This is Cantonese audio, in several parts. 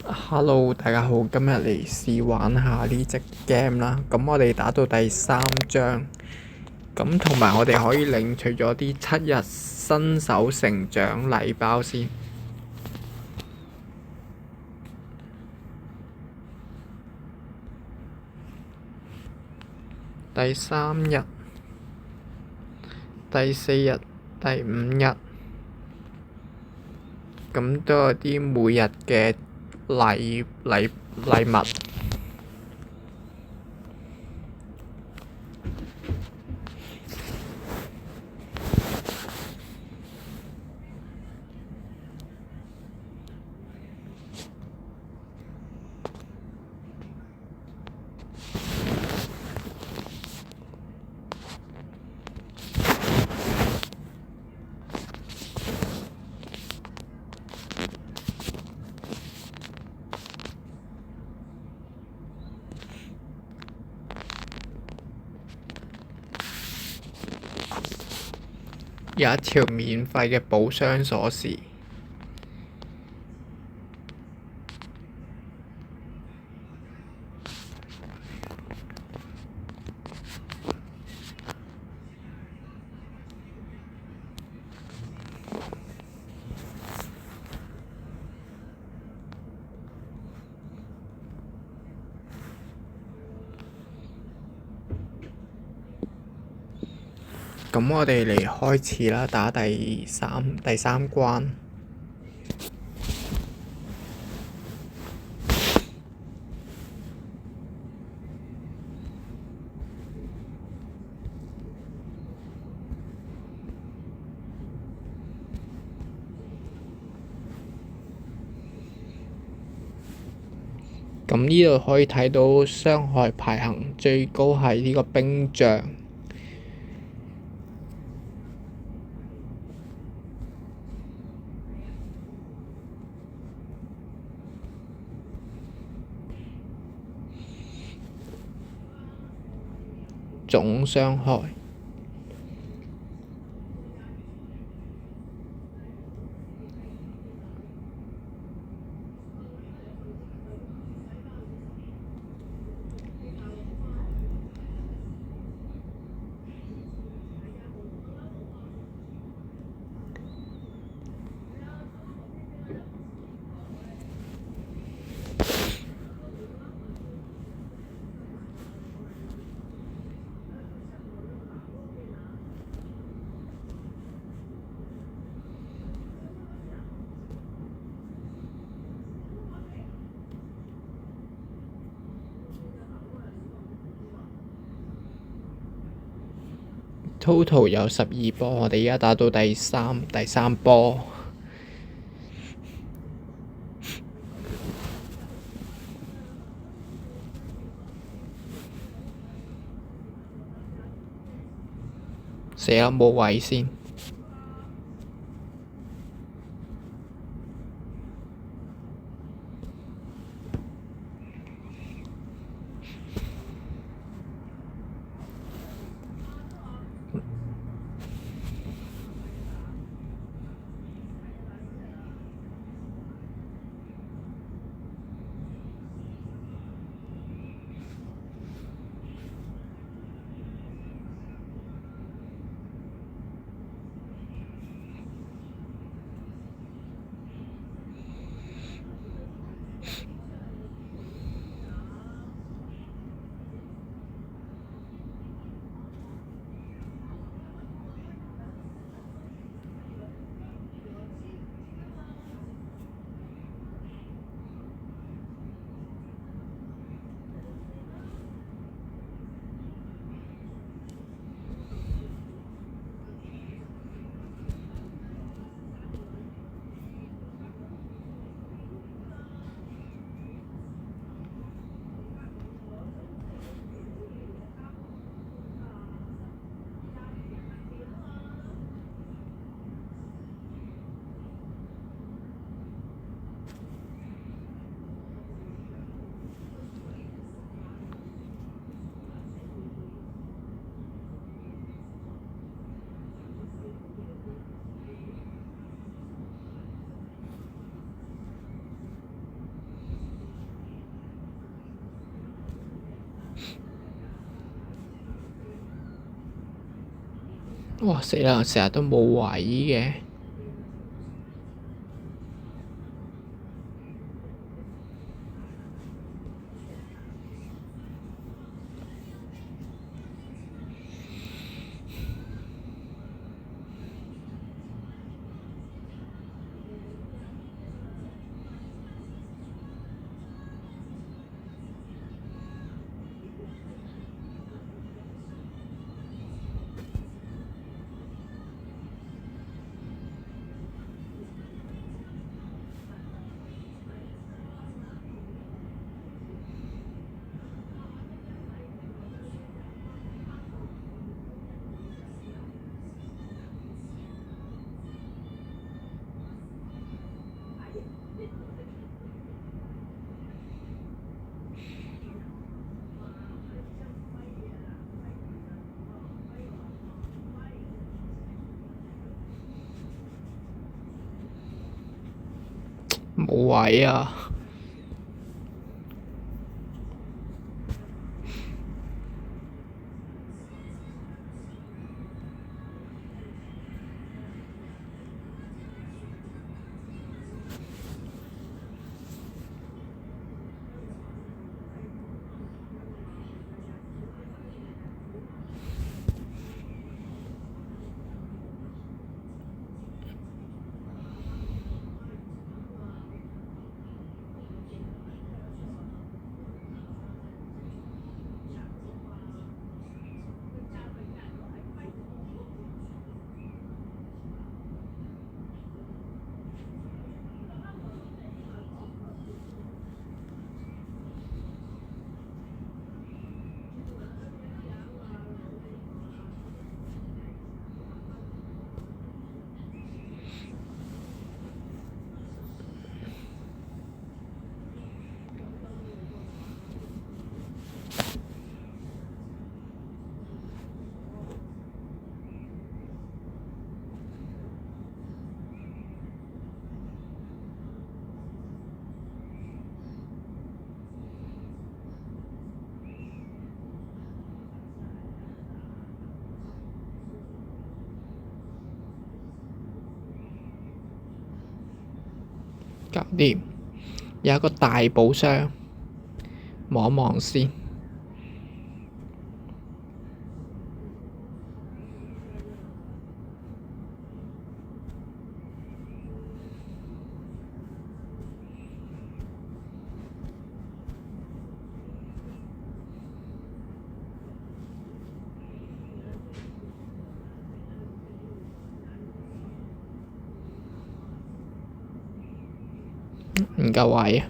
Hello，大家好，今日嚟試玩下呢隻 game 啦。咁我哋打到第3章，咁同埋我哋可以領取咗啲7日新手成長禮包先。第3日、第4日、第5日，咁都有啲每日嘅禮物。有一條免費嘅寶箱鎖匙。咁我哋嚟開始啦，打第三關。咁呢度可以睇到傷害排行最高係呢個冰將。總傷害。Total 有12波，我哋而家打到第三波。死啦，冇位先。哇死啦！成日都冇位嘅。冇位啊！搞掂，有一個大寶箱，望一望先。唔夠位啊！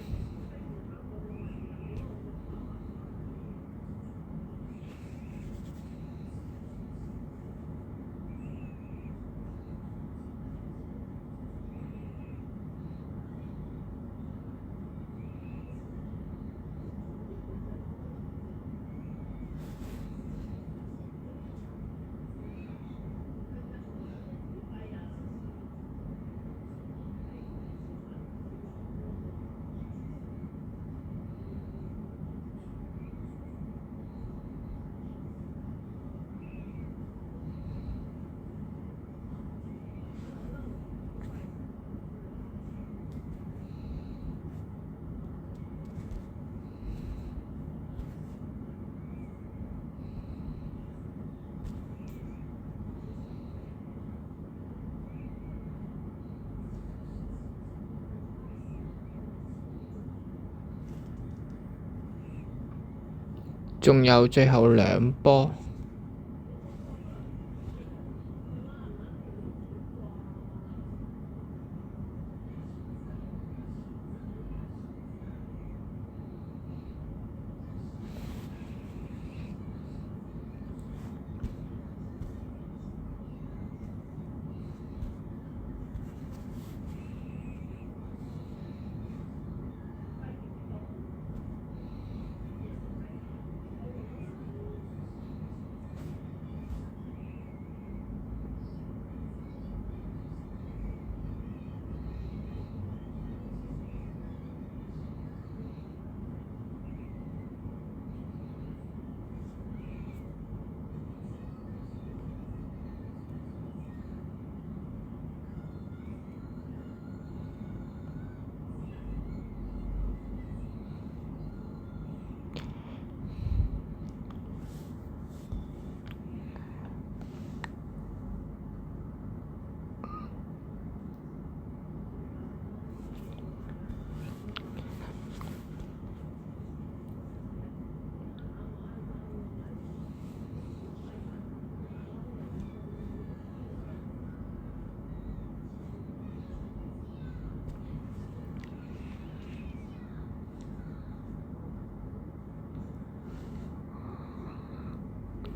仲有最後兩波。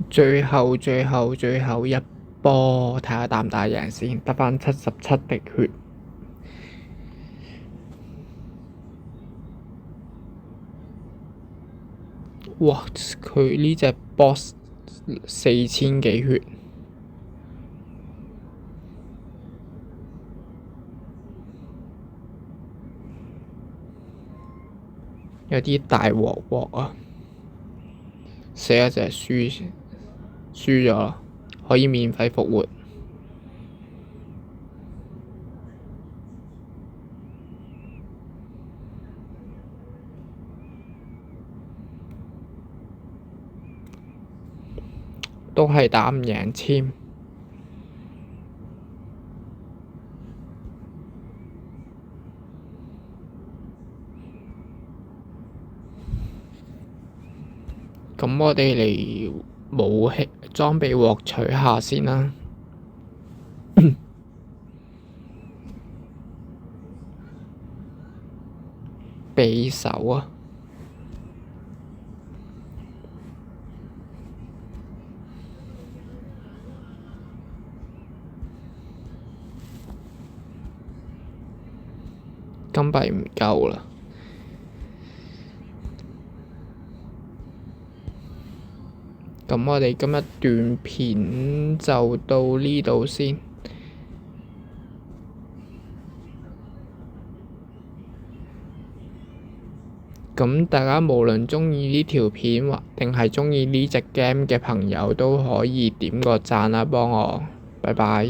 最後一波，睇下打唔打贏先，得返77滴血。哇！佢呢隻 boss 4000幾血，有啲大鑊鑊啊！死一隻輸咗，可以免費復活。都係打唔贏簽。咁我哋嚟武器裝備獲取下先啦。匕首啊！金幣唔夠啦。咁我哋今日短片就到呢度先。咁大家無論鍾意呢條片或定係鍾意呢隻 game 嘅朋友，都可以點個讚啦，幫我，拜拜。